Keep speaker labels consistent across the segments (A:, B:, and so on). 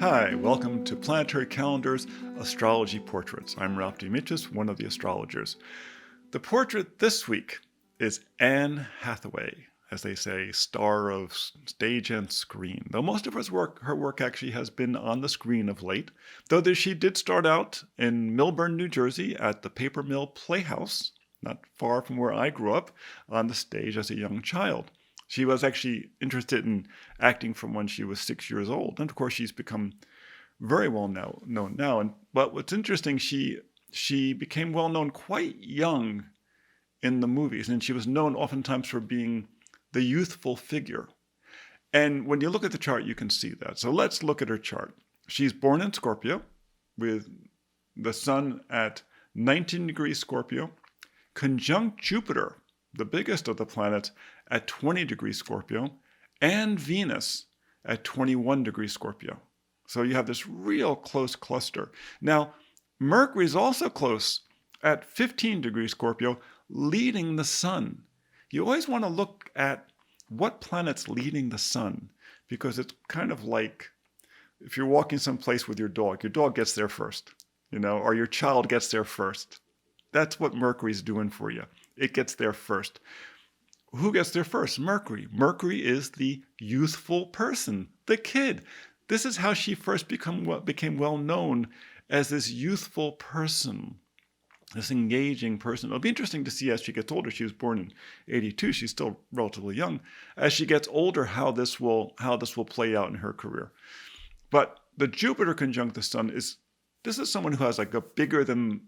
A: Hi, welcome to Planetary Calendar's Astrology Portraits. I'm Lahni DeAmicis, one of the astrologers. The portrait this week is Anne Hathaway, as they say, star of stage and screen. Though most of her work actually has been on the screen of late, though she did start out in Millburn, New Jersey at the Paper Mill Playhouse, not far from where I grew up, on the stage as a young child. She was actually interested in acting from when she was 6 years old. And of course, she's become very well known now. But what's interesting, she became well known quite young in the movies. And she was known oftentimes for being the youthful figure. And when you look at the chart, you can see that. So let's look at her chart. She's born in Scorpio with the sun at 19 degrees Scorpio, conjunct Jupiter, the biggest of the planets, at 20 degrees Scorpio, and Venus at 21 degrees Scorpio. So you have this real close cluster. Now, Mercury is also close at 15 degrees Scorpio, leading the sun. You always want to look at what planet's leading the sun, because it's kind of like if you're walking someplace with your dog gets there first, or your child gets there first. That's what Mercury's doing for you. It gets there first. Who gets there first? Mercury. Mercury is the youthful person, the kid. This is how she first became well known, as this youthful person, this engaging person. It'll be interesting to see as she gets older. She was born in 82. She's still relatively young. As she gets older, how this will play out in her career. But the Jupiter conjunct the sun is someone who has like a bigger than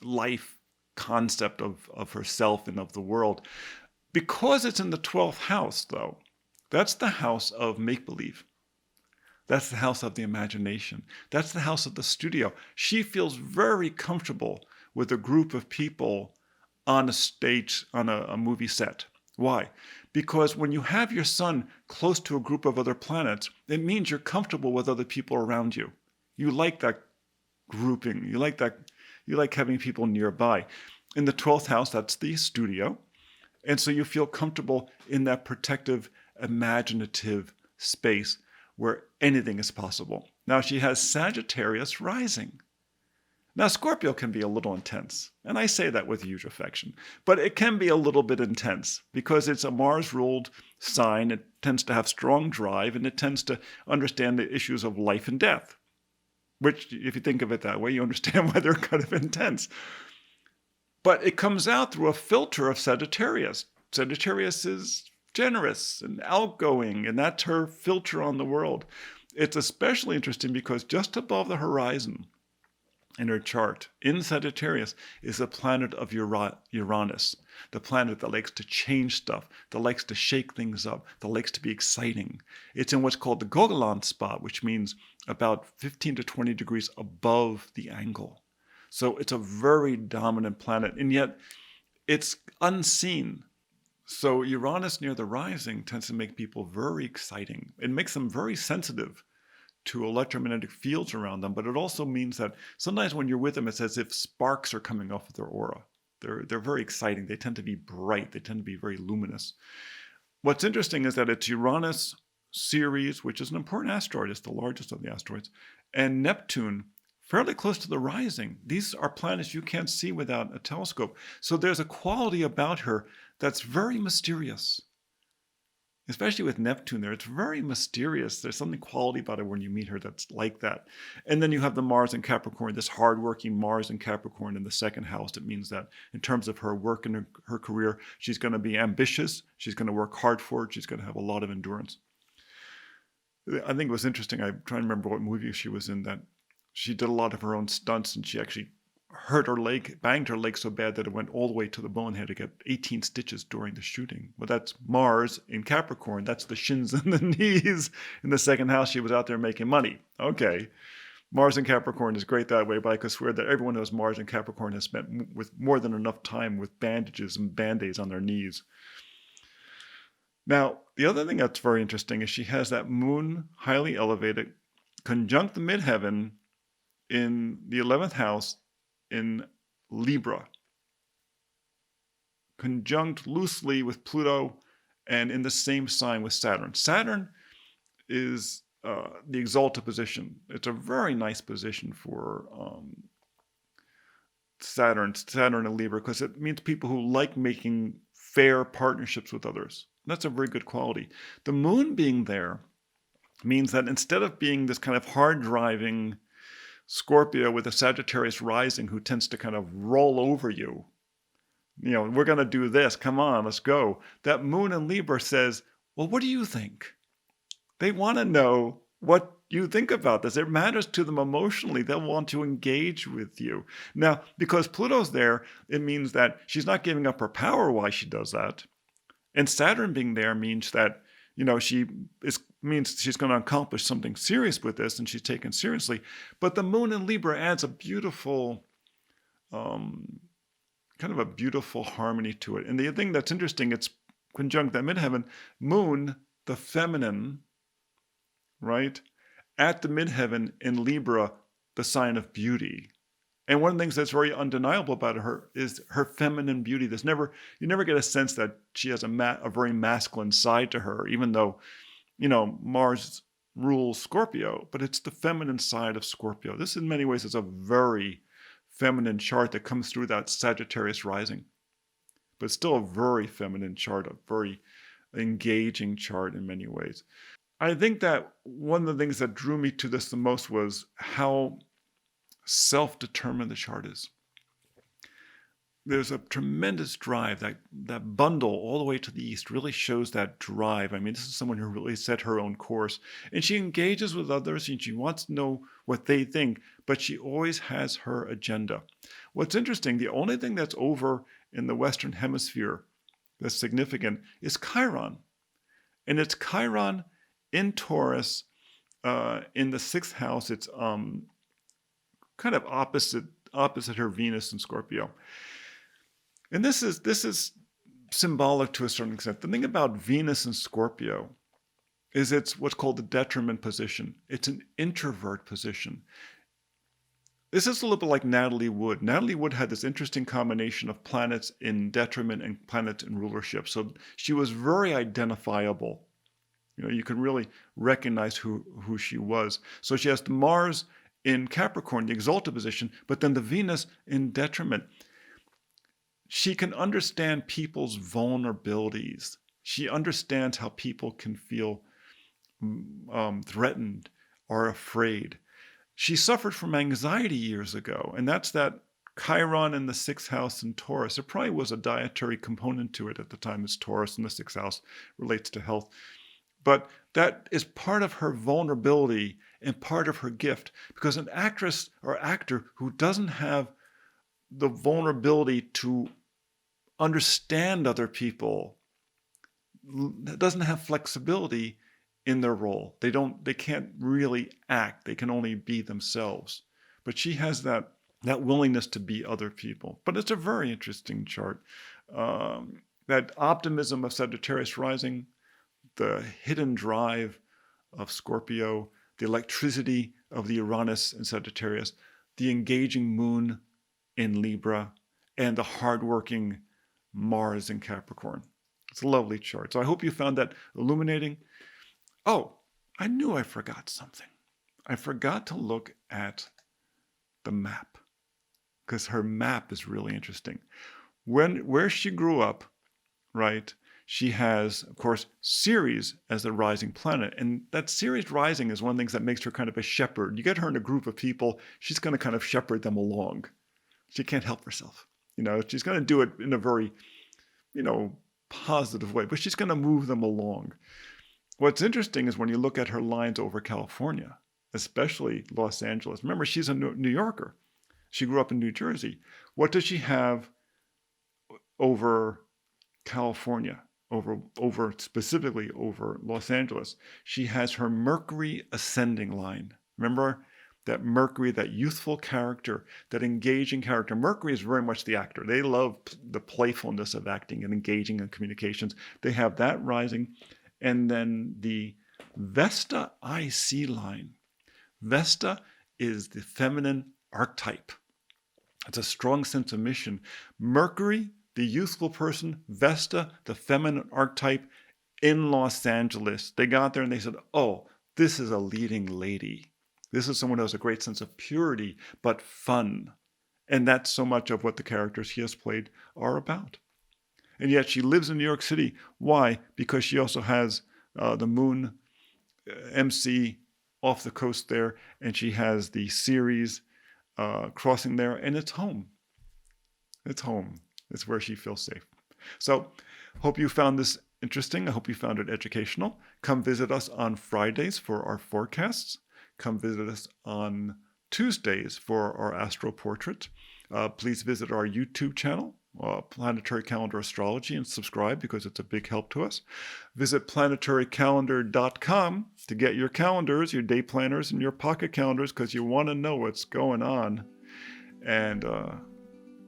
A: life concept of herself and of the world. Because it's in the 12th house, though, that's the house of make-believe. That's the house of the imagination. That's the house of the studio. She feels very comfortable with a group of people on a stage, on a movie set. Why? Because when you have your sun close to a group of other planets, it means you're comfortable with other people around you. You like that grouping. You like having people nearby. In the 12th house, that's the studio. And so you feel comfortable in that protective, imaginative space where anything is possible. Now she has Sagittarius rising. Now Scorpio can be a little intense, and I say that with huge affection, but it can be a little bit intense because it's a Mars-ruled sign. It tends to have strong drive, and it tends to understand the issues of life and death, which, if you think of it that way, you understand why they're kind of intense. But it comes out through a filter of Sagittarius. Sagittarius is generous and outgoing, and that's her filter on the world. It's especially interesting because just above the horizon in her chart, in Sagittarius, is the planet of Uranus, the planet that likes to change stuff, that likes to shake things up, that likes to be exciting. It's in what's called the Golan spot, which means about 15 to 20 degrees above the angle. So it's a very dominant planet, and yet it's unseen. So Uranus near the rising tends to make people very exciting. It makes them very sensitive to electromagnetic fields around them, but it also means that sometimes when you're with them, it's as if sparks are coming off of their aura. They're very exciting. They tend to be bright. They tend to be very luminous. What's interesting is that it's Uranus, Ceres, which is an important asteroid, it's the largest of the asteroids, and Neptune, fairly close to the rising. These are planets you can't see without a telescope. So there's a quality about her that's very mysterious. Especially with Neptune there, it's very mysterious. There's something quality about her when you meet her that's like that. And then you have the Mars in Capricorn, this hardworking Mars in Capricorn in the second house. It means that in terms of her work and her career, she's going to be ambitious. She's going to work hard for it. She's going to have a lot of endurance. I think it was interesting. I'm trying to remember what movie she was in that she did a lot of her own stunts, and she actually hurt her leg, banged her leg so bad that it went all the way to the bone, had to get 18 stitches during the shooting. Well, that's Mars in Capricorn. That's the shins and the knees. In the second house, she was out there making money. Okay. Mars in Capricorn is great that way, but I could swear that everyone who has Mars in Capricorn has spent with more than enough time with bandages and band-aids on their knees. Now, the other thing that's very interesting is she has that moon highly elevated, conjunct the midheaven in the 11th house in Libra, conjunct loosely with Pluto and in the same sign with Saturn. Saturn is the exalted position. It's a very nice position for Saturn and Libra, because it means people who like making fair partnerships with others. That's a very good quality. The moon being there means that instead of being this kind of hard-driving Scorpio with a Sagittarius rising who tends to kind of roll over you, we're going to do this, come on, let's go. That moon in Libra says, well, what do you think? They want to know what you think about this. It matters to them emotionally. They'll want to engage with you. Now, because Pluto's there, it means that she's not giving up her power while she does that. And Saturn being there means that, means she's going to accomplish something serious with this, and she's taken seriously. But the moon in Libra adds a beautiful, kind of a beautiful harmony to it. And the thing that's interesting, it's conjunct that midheaven, moon, the feminine, right, at the midheaven in Libra, the sign of beauty. And one of the things that's very undeniable about her is her feminine beauty. You never get a sense that she has a very masculine side to her, even though, Mars rules Scorpio, but it's the feminine side of Scorpio. This in many ways is a very feminine chart that comes through that Sagittarius rising, but still a very feminine chart, a very engaging chart in many ways. I think that one of the things that drew me to this the most was how self-determined the chart is. There's a tremendous drive. That bundle all the way to the east really shows that drive. I mean, this is someone who really set her own course. And she engages with others and she wants to know what they think, but she always has her agenda. What's interesting, the only thing that's over in the Western Hemisphere that's significant is Chiron. And it's Chiron in Taurus, in the 6th house. It's kind of opposite her Venus in Scorpio. And this is symbolic to a certain extent. The thing about Venus in Scorpio is it's what's called the detriment position. It's an introvert position. This is a little bit like Natalie Wood. Natalie Wood had this interesting combination of planets in detriment and planets in rulership. So she was very identifiable. You can really recognize who she was. So she has the Mars in Capricorn, the exalted position, but then the Venus in detriment. She can understand people's vulnerabilities. She understands how people can feel threatened or afraid. She suffered from anxiety years ago, and that's that Chiron in the 6th house in Taurus. There probably was a dietary component to it at the time. It's Taurus, and the 6th house relates to health. But that is part of her vulnerability and part of her gift, because an actress or actor who doesn't have the vulnerability to understand other people, doesn't have flexibility in their role. They can't really act. They can only be themselves. But she has that willingness to be other people. But it's a very interesting chart. That optimism of Sagittarius rising, the hidden drive of Scorpio, the electricity of the Uranus in Sagittarius, the engaging moon in Libra, and the hardworking Mars in Capricorn. It's a lovely chart. So I hope you found that illuminating. Oh, I knew I forgot something. I forgot to look at the map, because her map is really interesting. Where she grew up, right, she has, of course, Ceres as the rising planet. And that Ceres rising is one of the things that makes her kind of a shepherd. You get her in a group of people, she's going to kind of shepherd them along. She can't help herself. She's going to do it in a very, positive way, but she's going to move them along. What's interesting is when you look at her lines over California, especially Los Angeles. Remember, she's a New Yorker. She grew up in New Jersey. What does she have over California? Specifically over Los Angeles? She has her Mercury ascending line. Remember that Mercury, that youthful character, that engaging character. Mercury is very much the actor. They love the playfulness of acting and engaging in communications. They have that rising. And then the Vesta IC line. Vesta is the feminine archetype. It's a strong sense of mission. Mercury, the youthful person, Vesta, the feminine archetype, in Los Angeles. They got there and they said, oh, this is a leading lady. This is someone who has a great sense of purity, but fun. And that's so much of what the characters he has played are about. And yet she lives in New York City. Why? Because she also has the Moon MC off the coast there, and she has the series crossing there, and it's home. It's home. It's where she feels safe. So, hope you found this interesting. I hope you found it educational. Come visit us on Fridays for our forecasts. Come visit us on Tuesdays for our astro portrait. Please visit our YouTube channel, Planetary Calendar Astrology, and subscribe because it's a big help to us. Visit planetarycalendar.com to get your calendars, your day planners, and your pocket calendars because you want to know what's going on. And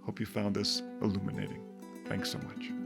A: hope you found this illuminating. Thanks so much.